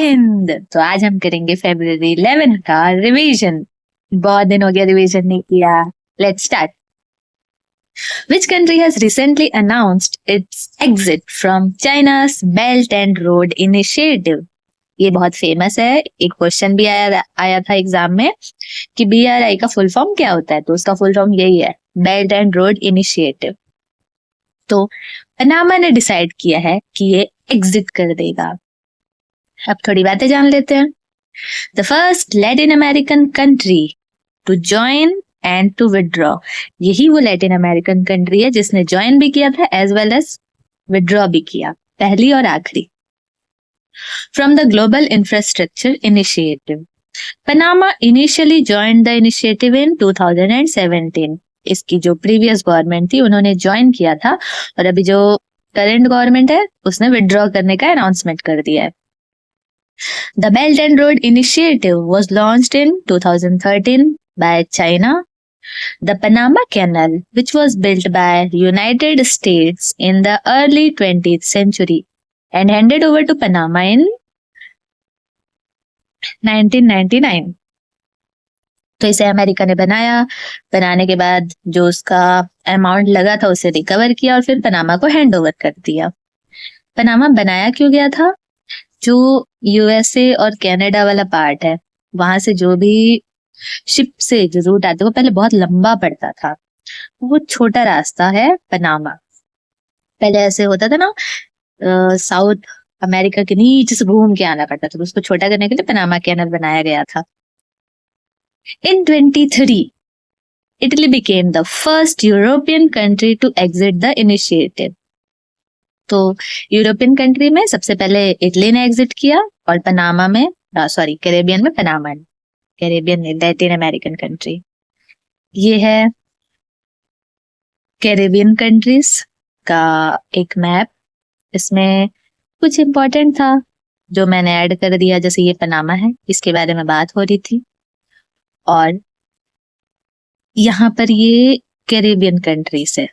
हिंद। तो आज हम करेंगे February 11 का रिवीजन। बहुत दिन हो गया रिवीजन नहीं किया। Let's start. Which country has recently announced its exit from China's Belt and Road Initiative? ये बहुत फेमस है। एक क्वेश्चन भी आया था एग्जाम में कि BRI का फुल फॉर्म क्या होता है, तो उसका फुल फॉर्म यही है, बेल्ट एंड रोड इनिशिएटिव। तो पनामा ने डिसाइड किया है कि ये एग्जिट कर देगा। अब थोड़ी बातें जान लेते हैं। The first Latin American country to join and to withdraw, यही वो लैटिन अमेरिकन कंट्री है जिसने ज्वाइन भी किया था एज वेल एज विड्रॉ भी किया, पहली और आखिरी। From the global infrastructure initiative, Panama initially join the initiative in 2017। इसकी जो प्रीवियस गवर्नमेंट थी उन्होंने ज्वाइन किया था और अभी जो करंट गवर्नमेंट है उसने विड्रॉ करने का अनाउंसमेंट कर दिया है। The Belt and Road Initiative was launched in 2013 by China. The Panama Canal, which was built by United States in the early 20th century and handed over to Panama in 1999. तो इसे America ने बनाने के बाद जो उसका amount लगा था उसे रिकवर किया और फिर पनामा को हैंड ओवर कर दिया। पनामा बनाया क्यों गया था? जो USA और कनाडा वाला पार्ट है, वहां से जो भी शिप से जो रूट आते वो पहले बहुत लंबा पड़ता था, वो छोटा रास्ता है पनामा। पहले ऐसे होता था ना, साउथ अमेरिका के नीचे से घूम के आना पड़ता था, तो उसको छोटा करने के लिए पनामा कैनल बनाया गया था। In 2023, Italy became the first European country to exit the initiative. तो यूरोपियन कंट्री में सबसे पहले इटली ने एग्जिट किया और पनामा में कैरेबियन में पनामा ने, कैरेबियन में लैटिन अमेरिकन कंट्री। ये है कैरेबियन कंट्रीज का एक मैप। इसमें कुछ इंपॉर्टेंट था जो मैंने ऐड कर दिया, जैसे ये पनामा है, इसके बारे में बात हो रही थी, और यहाँ पर ये कैरेबियन कंट्रीज है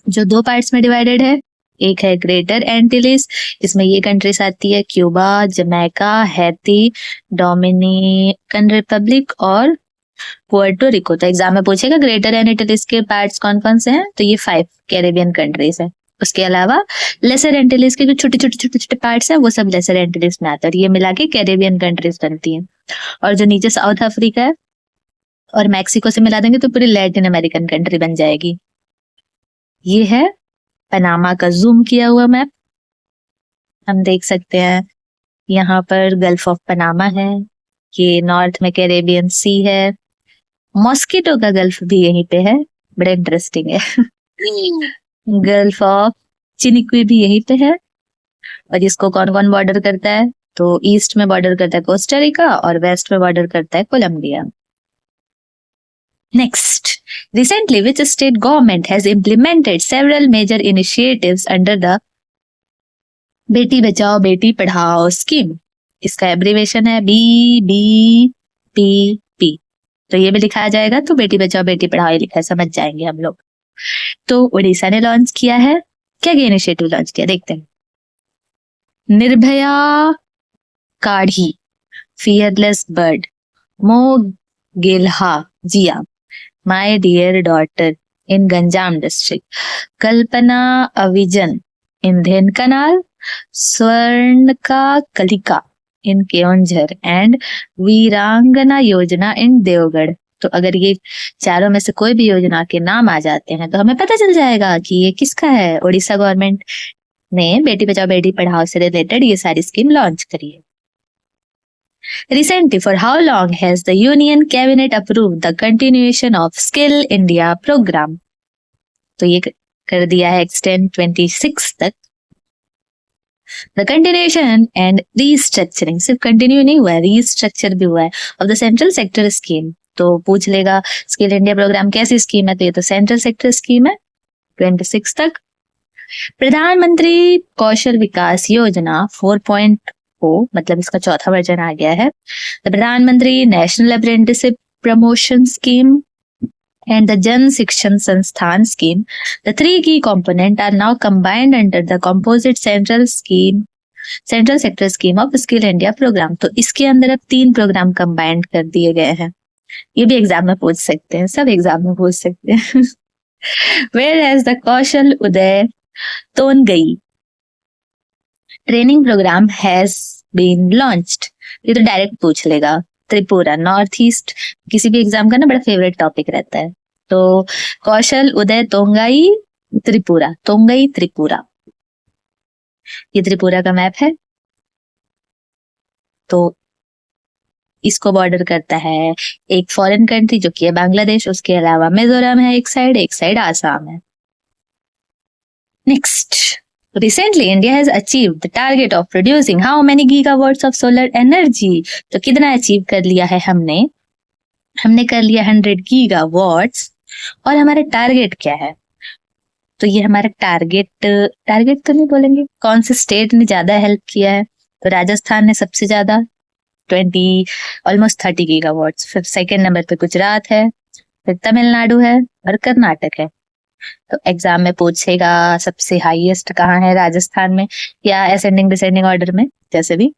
जो दो पार्ट्स में डिवाइडेड है। एक है ग्रेटर एंटिलीज, इसमें ये कंट्रीज आती है Cuba, Jamaica, Haiti, Dominican Republic और पुएर्टो रिको। तो एग्जाम में पूछेगा ग्रेटर एंटिलीज के पार्ट्स कौन कौन से हैं, तो ये 5 कैरेबियन कंट्रीज है। उसके अलावा लेसर एंटिलीज के जो छोटे छोटे पार्ट्स हैं वो सब लेसर एंटिलीज में आते हैं, और ये मिला के कैरेबियन कंट्रीज बनती हैं। और जो नीचे साउथ अफ्रीका है और मैक्सिको से मिला देंगे तो पूरी लैटिन अमेरिकन कंट्री बन जाएगी। ये है पनामा का जूम किया हुआ मैप। हम देख सकते हैं यहाँ पर गल्फ ऑफ पनामा है, ये नॉर्थ में कैरेबियन सी है, मॉस्किटो का गल्फ भी यहीं पे है, बड़ा इंटरेस्टिंग है। गल्फ ऑफ चिनिक्वी भी यहीं पे है, और इसको कौन कौन बॉर्डर करता है, तो ईस्ट में बॉर्डर करता है कोस्टा रिका और वेस्ट में बॉर्डर करता है Colombia. Next, recently which state government has implemented several major initiatives under the Beti Bachao Beti Padhao scheme? इसका एब्रीवेशन है BBPP। तो ये भी लिखा जाएगा तो बेटी बचाओ बेटी पढ़ाओ लिखा है, समझ जाएंगे हम लोग। तो उड़ीसा ने लॉन्च किया है, क्या इनिशिएटिव लॉन्च किया देखते हैं। निर्भया काढ़ी, फियरलेस बर्ड, मो गेल्हा जिया, my dear daughter in Ganjam district, Kalpana अविजन इन धेनकनाल, स्वर्ण का कलिका इन केओंझर एंड वीरांगना योजना इन देवगढ़। तो अगर ये चारों में से कोई भी योजना के नाम आ जाते हैं तो हमें पता चल जाएगा कि ये किसका है। उड़ीसा गवर्नमेंट ने बेटी बचाओ बेटी पढ़ाओ से रिलेटेड ये सारी स्कीम लॉन्च करी है। Recently, for how long has the Union Cabinet approved the continuation of Skill India program? तो ये कर दिया है extend 26 तक। The continuation and restructuring, सिर्फ continue नहीं हुआ है, restructure भी हुआ है, of the central sector scheme। तो पूछ लेगा स्किल इंडिया प्रोग्राम कैसी स्कीम है, तो ये तो सेंट्रल सेक्टर स्कीम है 26 तक। प्रधानमंत्री कौशल विकास योजना 4.0, मतलब इसका चौथा वर्जन आ गया है। द प्रधानमंत्री national apprenticeship promotion scheme and the Jan Shikshan Sansthan scheme, the 3 key components are now combined under the composite central scheme central sector scheme of skill India program. तो इसके अंदर अब 3 प्रोग्राम कंबाइंड कर दिए गए हैं। ये भी एग्जाम में पूछ सकते हैं, सब एग्जाम में पूछ सकते हैं। Where has the Kaushal Uday Tongai training program has been launched. ये तो डायरेक्ट पूछ लेगा। त्रिपुरा, नॉर्थ ईस्ट किसी भी एग्जाम का ना बड़ा फेवरेट टॉपिक रहता है। तो कौशल उदय तोंगाई त्रिपुरा, तोंगई त्रिपुरा, ये त्रिपुरा का मैप है। तो इसको बॉर्डर करता है एक फॉरेन कंट्री जो कि है बांग्लादेश, उसके अलावा मिजोरम है एक साइड आसाम है। Next, recently India has achieved the target of producing how many gigawatts of solar energy। तो कितना अचीव कर लिया है हमने कर लिया 100 गीगावाट्स। और हमारा टारगेट क्या है? तो ये हमारा टारगेट तो नहीं बोलेंगे, कौन से स्टेट ने ज्यादा हेल्प किया है? तो राजस्थान ने सबसे ज्यादा ऑलमोस्ट 30 गीगावाट्स। फिर सेकेंड नंबर पे गुजरात है, फिर तमिलनाडु है और कर्नाटक है। तो एग्जाम में पूछेगा सबसे हाईएस्ट कहाँ है, राजस्थान में या असेंडिंग डिसेंडिंग ऑर्डर में, जैसे भी।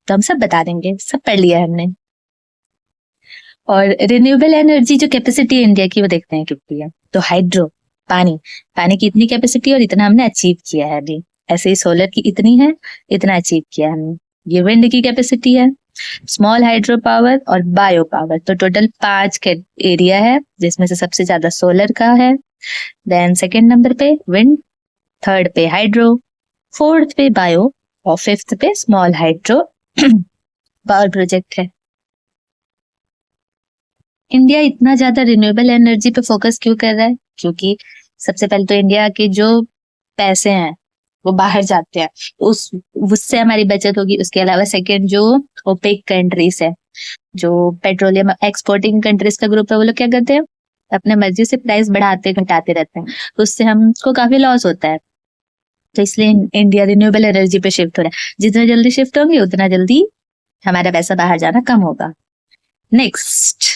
तो हम सब बता देंगे, सब पढ़ लिया है हमने। और रिन्यूएबल एनर्जी जो कैपेसिटी इंडिया की वो देखते हैं कितनी है। तो हाइड्रो, पानी की इतनी कैपेसिटी और इतना हमने अचीव किया है अभी। ऐसे ही सोलर की इतनी है, इतना अचीव किया हमने। ये विंड की कैपेसिटी है, स्मॉल हाइड्रो पावर और बायो पावर। तो टोटल 5 के एरिया है, जिसमें से सबसे ज्यादा सोलर का है, देन सेकेंड नंबर पे विंड, थर्ड पे हाइड्रो, फोर्थ पे बायो और फिफ्थ पे स्मॉल हाइड्रो पावर प्रोजेक्ट है। इंडिया इतना ज्यादा रिन्यूएबल एनर्जी पे फोकस क्यों कर रहा है? क्योंकि सबसे पहले तो इंडिया के जो पैसे हैं वो बाहर जाते हैं, उससे हमारी बचत होगी। उसके अलावा सेकेंड जो ओपेक कंट्रीज है, जो पेट्रोलियम एक्सपोर्टिंग कंट्रीज का ग्रुप है, वो लोग क्या करते हैं, अपने मर्जी से प्राइस बढ़ाते घटाते रहते हैं, तो उससे हमको काफी लॉस होता है। तो इसलिए इंडिया रिन्यूएबल एनर्जी पे शिफ्ट हो रहा है। जितना जल्दी शिफ्ट होंगे उतना जल्दी हमारा पैसा बाहर जाना कम होगा। Next,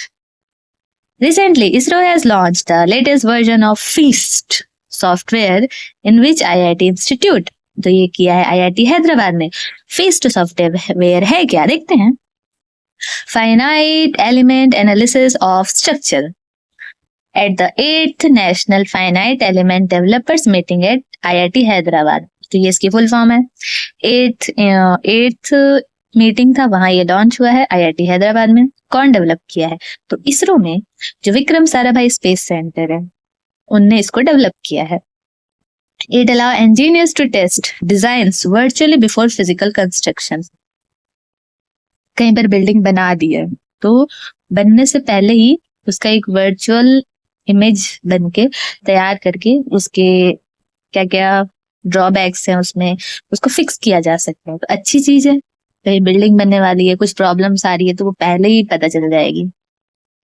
recently ISRO has launched the latest version of FEAST software in which IIT Institute। तो ये किया है IIT हैदराबाद ने। FEAST सॉफ्टवेयर है क्या, देखते हैं। Finite Element Analysis of Structure at the 8th National Finite Element Developers Meeting at IIT Hyderabad. तो ये इसकी फुल फॉर्म है। 8th मीटिंग था, वहां ये लॉन्च हुआ है IIT हैदराबाद में। कौन डेवलप किया है? तो इसरो में जो विक्रम साराभाई स्पेस सेंटर है, उनने इसको डेवलप किया है। It allow engineers to test designs virtually before physical construction। कहीं पर बिल्डिंग बना दी है तो बनने से पहले ही उसका एक वर्चुअल इमेज बन के तैयार करके उसके क्या क्या ड्रॉबैक्स हैं उसमें, उसको फिक्स किया जा सकता है। तो अच्छी चीज है, कहीं बिल्डिंग बनने वाली है, कुछ प्रॉब्लम्स आ रही है तो वो पहले ही पता चल जाएगी।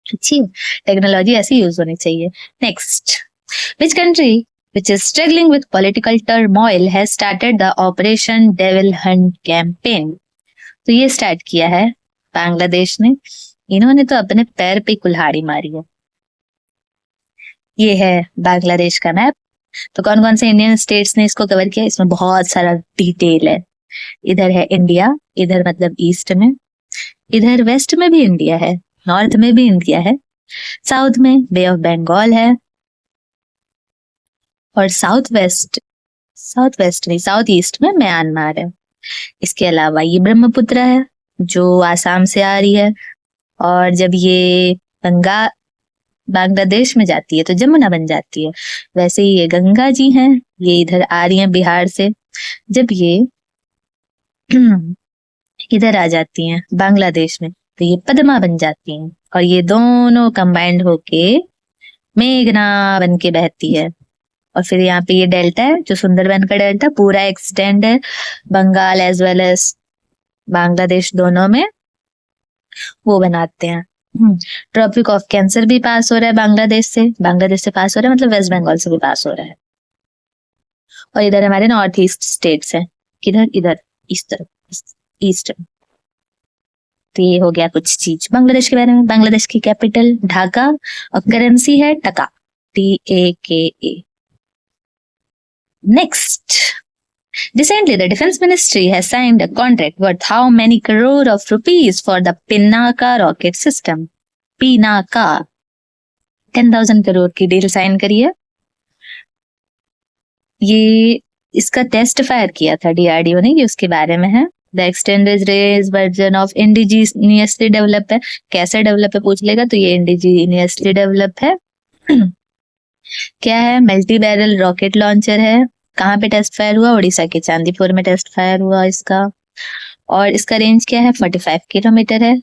अच्छी टेक्नोलॉजी ऐसी यूज होनी चाहिए। Next, which country which is struggling with political turmoil has started the Operation Devil Hunt campaign। तो ये स्टार्ट किया है बांग्लादेश ने। इन्होंने तो अपने पैर पे कुल्हाड़ी मारी है। ये है बांग्लादेश का मैप। तो कौन कौन से इंडियन स्टेट्स ने इसको कवर किया, इसमें बहुत सारा डिटेल है। इधर है इंडिया, इधर मतलब ईस्ट में, इधर वेस्ट में भी इंडिया है, नॉर्थ में भी इंडिया है, साउथ में बे ऑफ बंगाल है, और साउथ ईस्ट में म्यांमार है। इसके अलावा ये ब्रह्मपुत्र है जो आसाम से आ रही है, और जब ये बांग्लादेश में जाती है तो जमुना बन जाती है। वैसे ही ये गंगा जी हैं, ये इधर आ रही हैं बिहार से, जब ये इधर आ जाती हैं बांग्लादेश में तो ये पद्मा बन जाती हैं, और ये दोनों कंबाइंड होके मेघना बन के बहती है। और फिर यहाँ पे ये डेल्टा है जो सुंदरबन का डेल्टा पूरा एक्सटेंड है Bengal as well as Bangladesh दोनों में, वो बनाते हैं। ट्रॉपिक ऑफ कैंसर भी पास हो रहा है बांग्लादेश से पास हो रहा है, मतलब वेस्ट बंगाल से भी पास हो रहा है। और इधर हमारे नॉर्थ ईस्ट स्टेट्स हैं, किधर, इधर ईस्ट। तो ये हो गया कुछ चीज बांग्लादेश के बारे में। बांग्लादेश की कैपिटल ढाका और करेंसी है टका, TAKA। Next, Recently, the Defense Ministry has signed a contract worth how many crore of rupees for the Pinaka rocket system? Pinaka 10,000 crore की डील साइन करी है। ये इसका टेस्ट फायर किया था डीआरडीओ ने, ये उसके बारे में है। The extended range version of indigenously develop है। कैसे डेवलप है पूछ लेगा तो ये इंडिजीनियसली डेवलप है। क्या है? मल्टी बैरल रॉकेट लॉन्चर है। कहाँ पे टेस्ट फायर हुआ? उड़ीसा के चांदीपुर में टेस्ट फायर हुआ इसका। और इसका रेंज क्या है? 45 किलोमीटर है।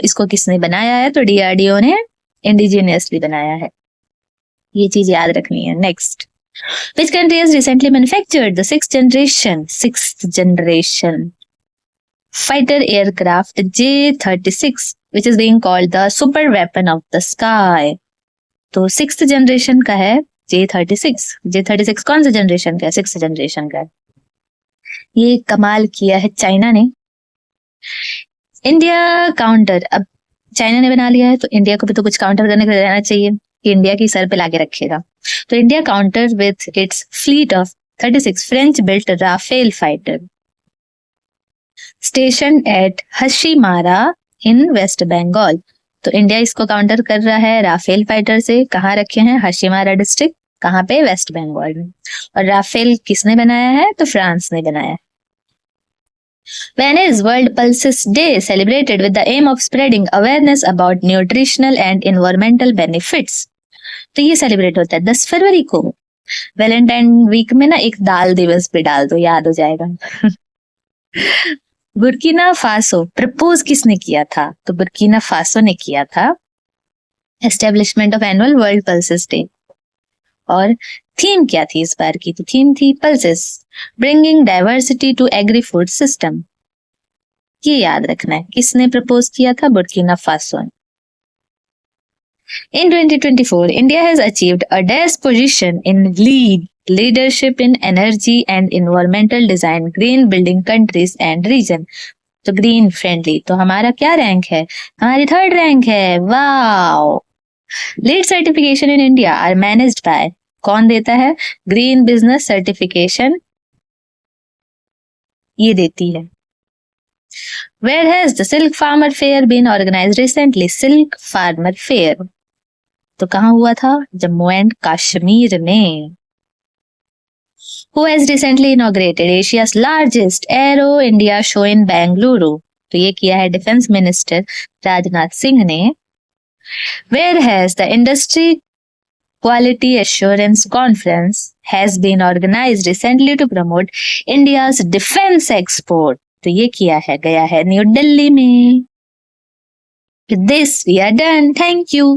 इसको किसने बनाया है? तो डीआरडीओ ने इंडिजीनियसली बनाया है। ये चीज याद रखनी है। Next, which country has recently manufactured the sixth generation fighter aircraft J-36, which is being called the super weapon of the sky? तो सिक्स्थ जनरेशन का है J-36। J-36 कौन सा जनरेशन का है? सिक्स्थ जनरेशन का है। ये कमाल किया है चाइना ने। इंडिया काउंटर, अब चाइना ने बना लिया है तो इंडिया को भी तो कुछ काउंटर करने के लिए रहना चाहिए कि इंडिया की सर पे लाके रखेगा। तो India counter with its fleet of 36 French built Rafale fighter station at Hashimara in West Bengal. तो इंडिया इसको काउंटर कर रहा है राफेल फाइटर से। कहाँ रखे हैं? हशीमारा डिस्ट्रिक्ट। कहाँ पे? वेस्ट बंगाल में। और राफेल किसने बनाया है? तो फ्रांस ने बनाया है। When is World Pulses Day celebrated with the aim of spreading awareness about nutritional and environmental benefits? तो ये सेलिब्रेट होता है 10 फरवरी को। वैलेंटाइन वीक में ना एक दाल दिवस भी डाल दो, याद हो जाएगा। बुर्किना फासो प्रपोज किसने किया था? तो बुर्किना फासो ने किया था establishment of annual world pulses day. और थीम क्या थी इस बार की? तो थीम थी pulses bringing diversity to agri food system. ये याद रखना है। किसने प्रपोज किया था? Burkina Faso. In 2024, India has achieved a dash position in leadership in energy and environmental design, green building countries and region. तो ग्रीन फ्रेंडली, तो हमारा क्या रैंक है? हमारी 3rd रैंक है। Wow. LEED certification in India are managed by, कौन देता है? ग्रीन बिजनेस सर्टिफिकेशन ये देती है। Where has the Silk Farmer Fair been organized recently? Silk Farmer Fair तो कहाँ हुआ था? जम्मू एंड कश्मीर में। Who has recently inaugurated Asia's largest Aero India show in Bengaluru? तो ये किया है डिफेंस मिनिस्टर राजनाथ सिंह ने। Where has the Industry Quality Assurance Conference has been organized recently to promote India's defense export? तो ये किया है, गया है न्यू दिल्ली में। With this we are done. Thank you.